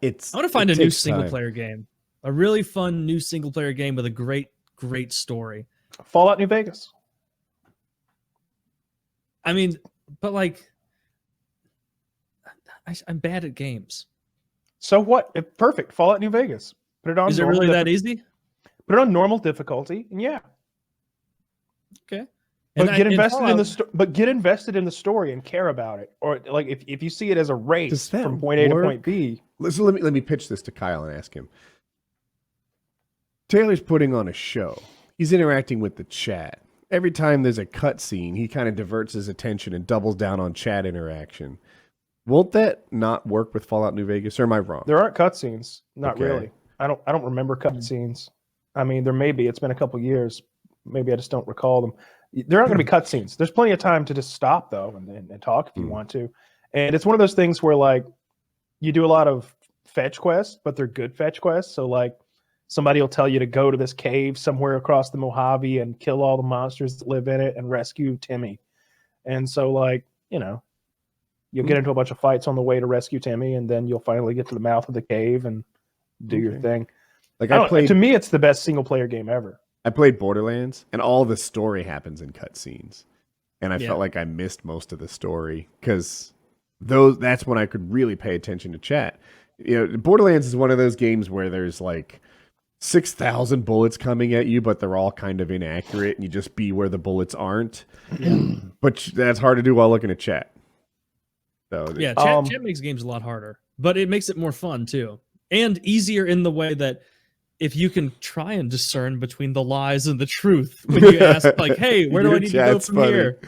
it's I want to find it a new takes single time. player game, a really fun new single player game with a great story. Fallout New Vegas. I mean, but like, I'm bad at games. So what? Perfect. Fallout New Vegas. Put it on. Is it really that easy? Put it on normal difficulty, and yeah. Okay. But get invested in the but get invested in the story and care about it, or like if you see it as a race from point A to point B. So let me pitch this to Kyle and ask him. Taylor's putting on a show. He's interacting with the chat. Every time there's a cutscene, he kind of diverts his attention and doubles down on chat interaction. Won't that not work with Fallout New Vegas, or am I wrong? There aren't cutscenes. Not really. I don't remember cutscenes. I mean, there may be. It's been a couple years. Maybe I just don't recall them. There aren't going to be cutscenes. There's plenty of time to just stop though and talk if you want to. And it's one of those things where like you do a lot of fetch quests, but they're good fetch quests. So like somebody will tell you to go to this cave somewhere across the Mojave and kill all the monsters that live in it and rescue Timmy. And so like, you know, you'll get into a bunch of fights on the way to rescue Timmy, and then you'll finally get to the mouth of the cave and do your thing. Like to me, it's the best single player game ever. I played Borderlands, and all the story happens in cutscenes, and I felt like I missed most of the story because that's when I could really pay attention to chat. You know, Borderlands is one of those games where there's like 6,000 bullets coming at you, but they're all kind of inaccurate, and you just be where the bullets aren't. Yeah. But that's hard to do while looking at chat. So yeah, chat makes games a lot harder, but it makes it more fun too, and easier in the way that if you can try and discern between the lies and the truth when you ask, like, "Hey, where do I need to go from here?"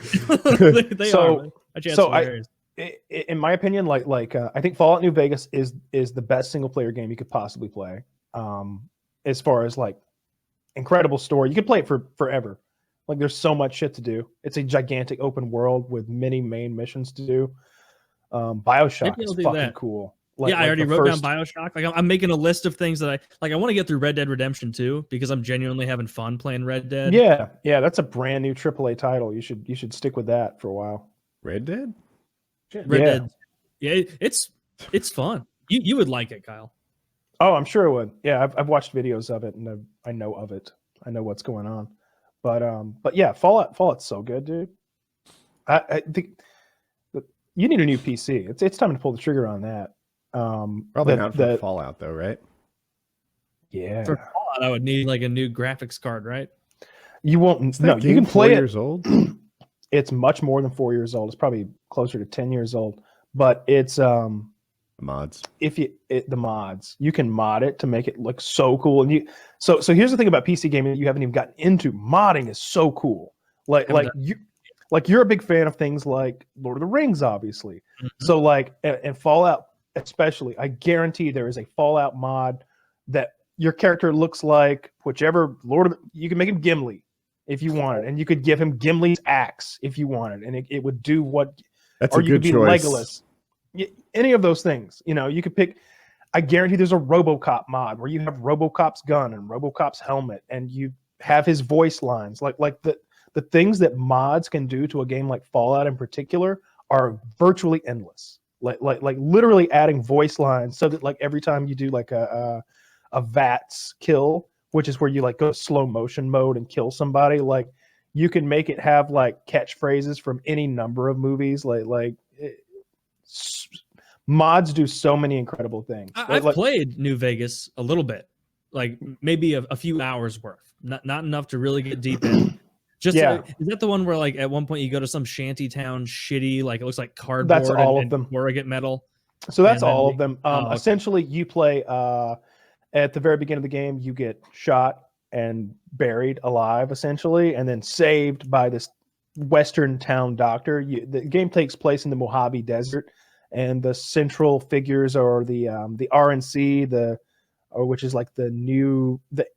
In my opinion, I think Fallout New Vegas is the best single player game you could possibly play. As far as like incredible story, you could play it for forever. Like, there's so much shit to do. It's a gigantic open world with many main missions to do. BioShock is fucking cool. I already wrote down BioShock. Like, I'm making a list of things that I want to get through Red Dead Redemption 2 because I'm genuinely having fun playing Red Dead. Yeah, that's a brand new AAA title. You should stick with that for a while. Red Dead? Red Dead. Yeah, it's fun. You would like it, Kyle. Oh, I'm sure it would. Yeah, I've watched videos of it and I know of it. I know what's going on. But yeah, Fallout's so good, dude. I think you need a new PC. It's time to pull the trigger on that. Probably not for Fallout though, right? Yeah. For Fallout, I would need like a new graphics card, right? You won't. No, you can play 4 years old. It's much more than 4 years old. It's probably closer to 10 years old. But it's mods. The mods, you can mod it to make it look so cool. And so here's the thing about PC gaming that you haven't even gotten into. Modding is so cool. You're a big fan of things like Lord of the Rings, obviously. Mm-hmm. So like and Fallout especially, I guarantee there is a Fallout mod that your character looks like whichever you can make him Gimli if you wanted, and you could give him Gimli's axe if you wanted, and it would do what. That's or a you good could be choice. Legolas. Any of those things, you could pick. I guarantee there's a RoboCop mod where you have RoboCop's gun and RoboCop's helmet, and you have his voice lines. Like the things that mods can do to a game like Fallout in particular are virtually endless. Like literally adding voice lines so that like every time you do like a VATS kill, which is where you like go slow motion mode and kill somebody, like you can make it have like catchphrases from any number of movies. Mods do so many incredible things. I've played New Vegas a little bit, like maybe a few hours worth, not enough to really get deep in. Is that the one where like at one point you go to some shanty town, shitty, like it looks like cardboard? That's all of them. Corrugate metal. So that's all of them. Essentially, you play at the very beginning of the game, you get shot and buried alive, essentially, and then saved by this Western town doctor. The game takes place in the Mojave Desert, and the central figures are the RNC, which is like the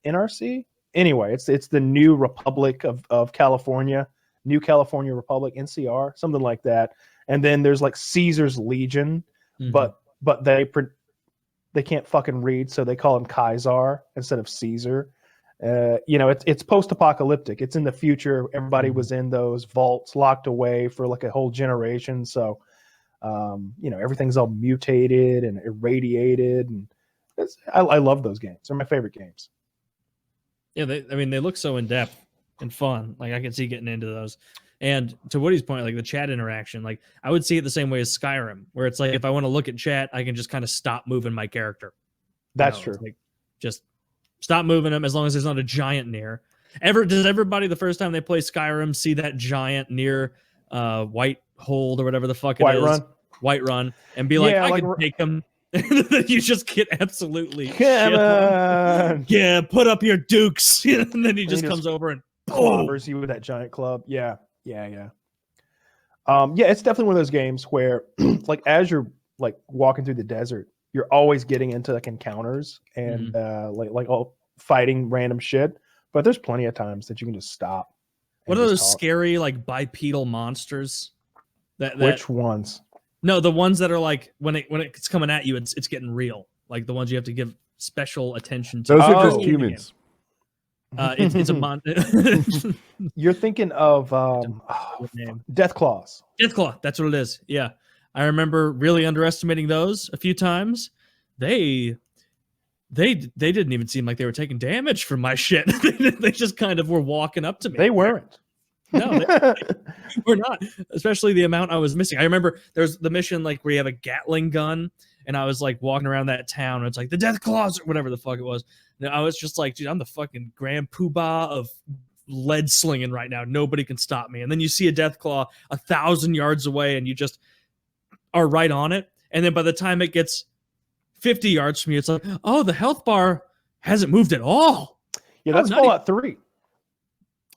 NRC. Anyway, it's the New Republic of California, New California Republic, NCR, something like that. And then there's like Caesar's Legion, but they can't fucking read, so they call him Kaiser instead of Caesar. It's post-apocalyptic. It's in the future. Everybody was in those vaults locked away for like a whole generation. So Everything's all mutated and irradiated, and I love those games. They're my favorite games. Yeah, they look so in depth and fun. Like I can see getting into those. And to Woody's point, like the chat interaction, like I would see it the same way as Skyrim, where it's like if I want to look at chat, I can just kind of stop moving my character. That's true. Like, just stop moving them as long as there's not a giant near. Does everybody the first time they play Skyrim see that giant near White Hold or whatever the fuck it is? Whiterun, and be like, I can take them. And then you just get absolutely yeah, put up your dukes. And then he just comes over and clobbers you with that giant club. Yeah. It's definitely one of those games where like as you're like walking through the desert, you're always getting into like encounters and like all fighting random shit. But there's plenty of times that you can just stop. What are those scary like bipedal monsters? Which ones? No, the ones that are like when it's coming at you, it's getting real. Like the ones you have to give special attention to. Those are just humans. It's a You're thinking of Death Claws. Death Claw, that's what it is. Yeah, I remember really underestimating those a few times. They didn't even seem like they were taking damage from my shit. They just kind of were walking up to me. They weren't. No, they were not. Especially the amount I was missing. I remember there's the mission like where you have a Gatling gun, and I was like walking around that town, and it's like the Death Claws or whatever the fuck it was. And I was just like, dude, I'm the fucking Grand Poobah of lead slinging right now. Nobody can stop me. And then you see a Death Claw 1,000 yards away, and you just are right on it. And then by the time it gets 50 yards from you, it's like, oh, the health bar hasn't moved at all. Yeah, that's Fallout 3.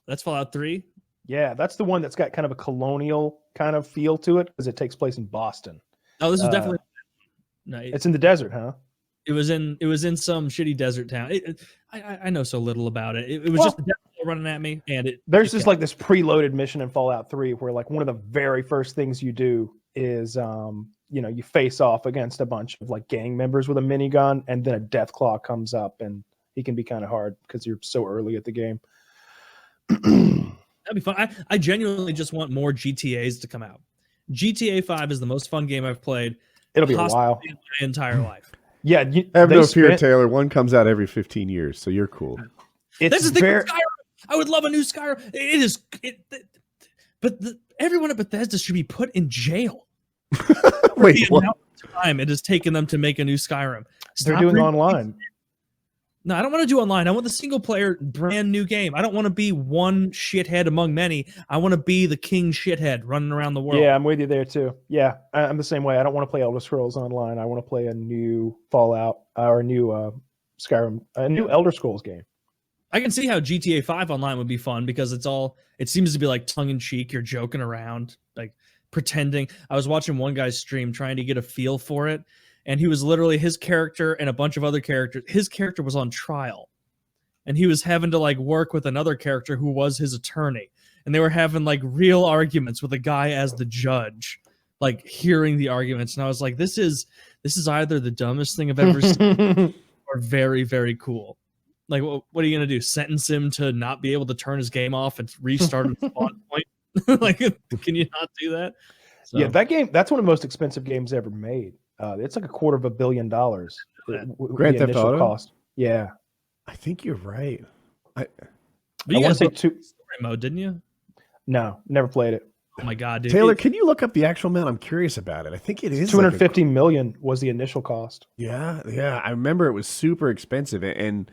That's Fallout 3? Yeah, that's the one that's got kind of a colonial kind of feel to it because it takes place in Boston. Oh, this is definitely no. It's in the desert, huh? It was in some shitty desert town. I know so little about it. It was just the Death Claw running at me, and there's just like this preloaded mission in Fallout 3 where like one of the very first things you do is you face off against a bunch of like gang members with a minigun, and then a Death Claw comes up, and he can be kind of hard because you're so early at the game. That'd be fun. I genuinely just want more GTAs to come out. GTA 5 is the most fun game I've played. It'll be a while. In my entire life. Yeah, have no fear, Taylor. One comes out every 15 years, so you're cool. That's the thing with Skyrim. I would love a new Skyrim. But everyone at Bethesda should be put in jail. Wait, what? time it has taken them to make a new Skyrim. They're doing online. No, I don't want to do online. I want the single player brand new game. I don't want to be one shithead among many. I want to be the king shithead running around the world. Yeah, I'm with you there too. Yeah, I'm the same way. I don't want to play Elder Scrolls online. I want to play a new Fallout or a new Skyrim, a new Elder Scrolls game. I can see how GTA 5 online would be fun because it seems to be like tongue in cheek. You're joking around, like pretending. I was watching one guy's stream trying to get a feel for it. And he was literally his character and a bunch of other characters. His character was on trial. And he was having to like work with another character who was his attorney. And they were having like real arguments with a guy as the judge, like hearing the arguments. And I was like, this is either the dumbest thing I've ever seen or very, very cool. Like, what are you going to do? Sentence him to not be able to turn his game off and restart at spawn point? Like, can you not do that? So. Yeah, that game, that's one of the most expensive games ever made. It's like $250 million. Grand Theft Auto cost. Yeah, I think you're right. I want to say story mode, didn't you? No, never played it. Oh my god, dude! Taylor, can you look up the actual amount? I'm curious about it. I think it is 250 million was the initial cost. Yeah. I remember it was super expensive, and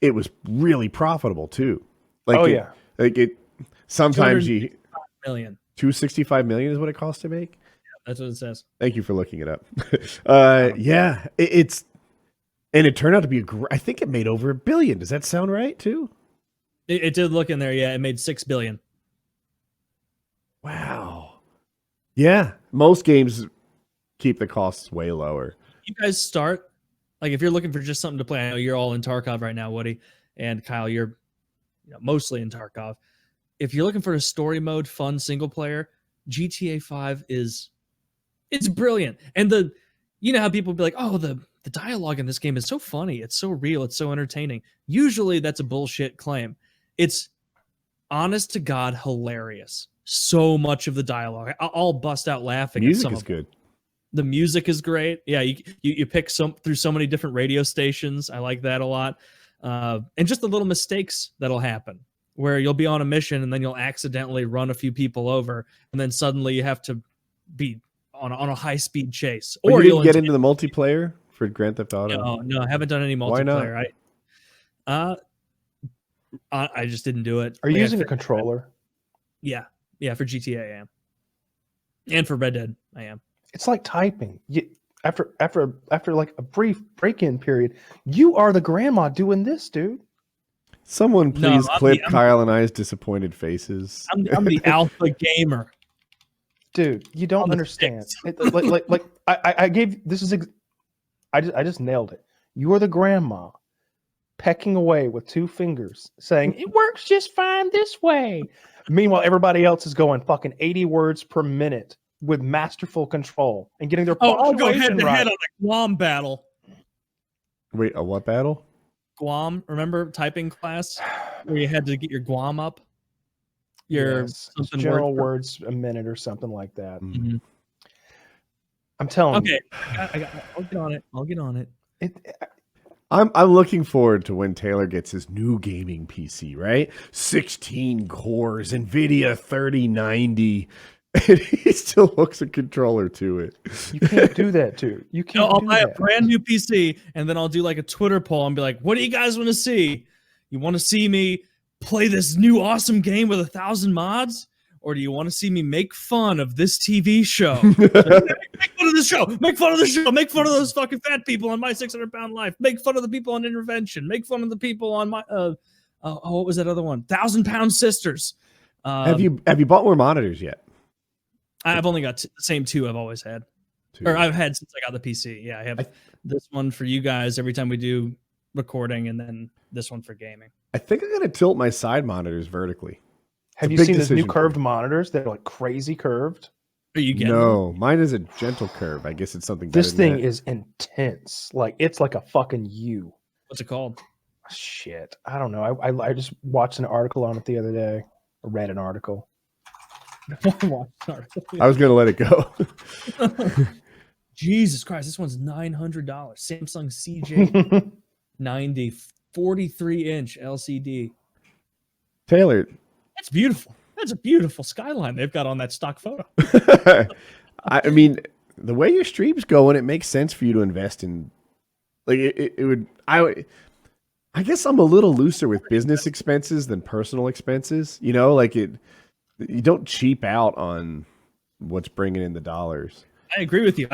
it was really profitable too. Sometimes you million. 265 million is what it costs to make. That's what it says. Thank you for looking it up. It turned out to be I think it made over $1 billion. Does that sound right too? It did look in there. Yeah, it made $6 billion. Wow. Yeah, most games keep the costs way lower. You guys start like if you're looking for just something to play. I know you're all in Tarkov right now, Woody, and Kyle. You're mostly in Tarkov. If you're looking for a story mode, fun single player, GTA 5 it's brilliant. And how people be like, oh, the dialogue in this game is so funny. It's so real. It's so entertaining. Usually that's a bullshit claim. It's honest to God hilarious. so much of the dialogue. I'll bust out laughing. Music is good. The music is great. Yeah, you pick through so many different radio stations. I like that a lot. And just the little mistakes that'll happen where you'll be on a mission and then you'll accidentally run a few people over, and then suddenly you have to be on a high-speed chase. Or you didn't get into the multiplayer for Grand Theft Auto? No, I haven't done any multiplayer. Why not? I just didn't do it. Are you using a controller? Yeah, for GTA I am. And for Red Dead I am. It's like typing. After like a brief break-in period, you are the grandma doing this, dude. Someone please clip Kyle and I's disappointed faces. I'm the alpha gamer. Dude, you don't understand. I gave this is I just nailed it. You are the grandma pecking away with 2 fingers saying it works just fine this way. Meanwhile, everybody else is going fucking 80 words per minute with masterful control and getting their I'll go head to head on the Guam battle. Wait, a what battle? Guam, remember typing class where you had to get your Guam up? General words a minute or something like that. Mm-hmm. I'm telling you. Okay, I'll get on it. I'm looking forward to when Taylor gets his new gaming PC, right? 16 cores, NVIDIA 3090. And he still hooks a controller to it. You can't do that, too. You can't. I'll buy a brand new PC, and then I'll do like a Twitter poll and be like, "What do you guys want to see? You want to see me play this new awesome game with 1,000 mods, or do you want to see me make fun of this TV show? Make fun of the show. Make fun of the show. Make fun of those fucking fat people on My 600-Pound Life. Make fun of the people on Intervention. Make fun of the people on my what was that other one? 1,000-Pound Sisters." Have you bought more monitors yet? I've only got the same 2 I've always had. 2. Or I've had since I got the PC. Yeah, I have this one for you guys every time we do recording, and then this one for gaming. I think I'm going to tilt my side monitors vertically. Have you seen those new curved monitors? They're like crazy curved. Are you getting them? Mine is a gentle curve. I guess it's something better This thing is intense. Like, it's like a fucking U. What's it called? Shit. I don't know. I just watched an article on it the other day. I read an article. I was gonna let it go. Jesus Christ, this one's $900. Samsung CJ 90 43-inch LCD. Taylor, that's beautiful. That's a beautiful skyline they've got on that stock photo. I mean, the way your stream's going, it makes sense for you to invest in. Like it would. I guess I'm a little looser with business expenses than personal expenses. You know, like it. You don't cheap out on what's bringing in the dollars. I agree with you.